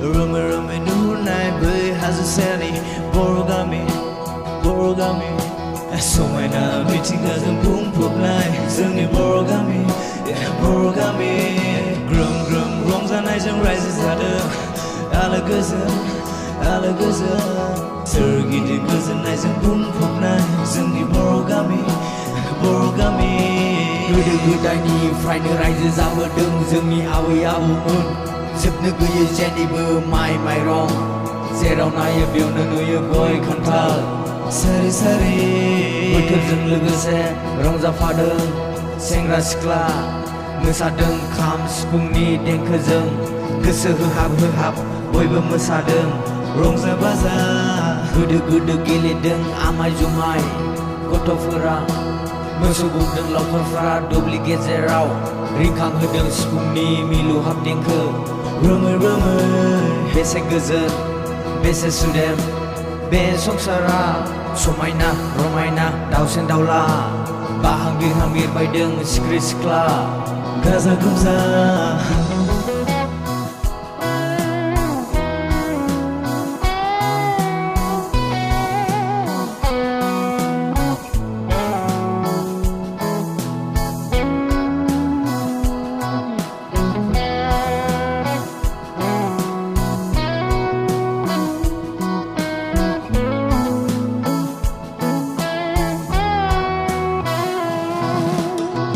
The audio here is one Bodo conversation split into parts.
Rumi rumi nunai bui hazuseni borogami borogami समायना मिथिंगाजों बुंफबनाय जोंनि borogami borogami ग्रोम ग्रोम रंजानायजों रायजो जादों आलो गोजोन सोरगिदिं गोजोननायजों बुंफबनाय जोंनि borogami borogami गोदो गोदायनिफ्रायनो रायजो जाबोदों जोंनि आबै आबौमोन जोबनो गैयै जेनिबो माइ माइरं जेराव नायो बेयावनो नुयो गय खान्थाल सारि सारि बोथोरजों लोगोसे रंजाफादों सेंग्रा सिख्ला मोसादों खाम सिफुंनि देंखोजों गोसो होहाब बयबो मोसादों रंजा बाजा गोदो गेलेदों आमाय जुमाय गथ'फोरा मोसौ गुमदों लावखारफ्रा दुब्लि गेजेराव रिंखांहोदों सिफुंनि मिलौहाब देंखो रोमै बेसे गोजोन बेसे सुदेम बे संसारा समायना रमायना दाउसेन दाउला बाहागिर बिरबायदों सिख्रि सिख्ला गाजा गोमजा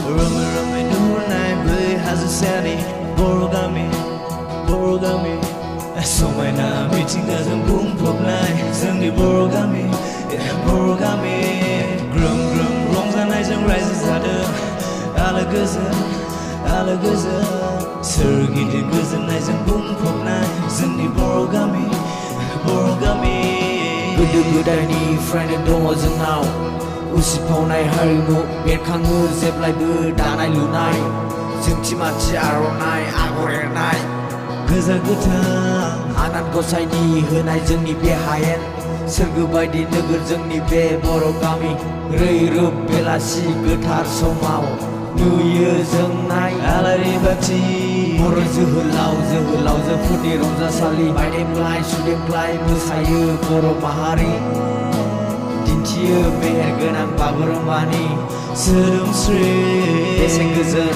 Rumi nunai bui hazuseni borogami समायना मिथिंगाजों बुंफबनाय जोंनि borogami ग्रोम ग्रोम रंजानायजों रायजो जादों आलो गोजोन सोरगिदिं गोजोननायजों बुंफबनाय जोंनि borogami गोदो गोदायनिफ्रायनो दङ जोंनाव उसिफावनाय हारिमु बेरखाङो जेब्लायबो दानाय लुनाय जोंथि माथि आर'नाइ आगर एरनाय गोजा गोथां आनान गसाइनि होनाय जोंनि बे हायेन सोरगो बायदि नोगोर जोंनि बे बर' गामि रैरुब बेलासि गोथार समाव नुयो जोंनाय आलारि बाथि बर' जोहोलावजोफोरनि रंजासालि बायदेमग्लाय सुदेमग्लाय मोसायो बर' माहारि दिन्थियो मेहेर गोनां बागुरुम्बानि सोदोमस्रि बेसे गोजोन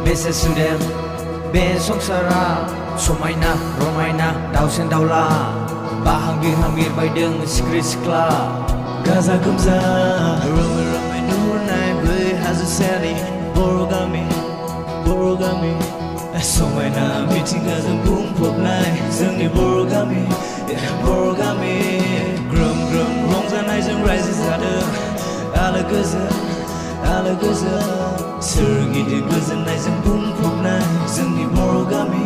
बेसे सुदेम बे संसारा समायना रमायना दाउसेन दाउला बाहागिर बिरबायदों सिख्रि सिख्ला गाजा गोमजा रोमै नुनाय बै हाजोसानि borogami समायना मिथिंगाजों बुंफबनाय जोंनि borogami ग्रोम ग्रोम रंजानायजों रायजो जादों आलो गोजोन सोरगिदिं गोजोननायजों बुंफबनाय जोंनि borogami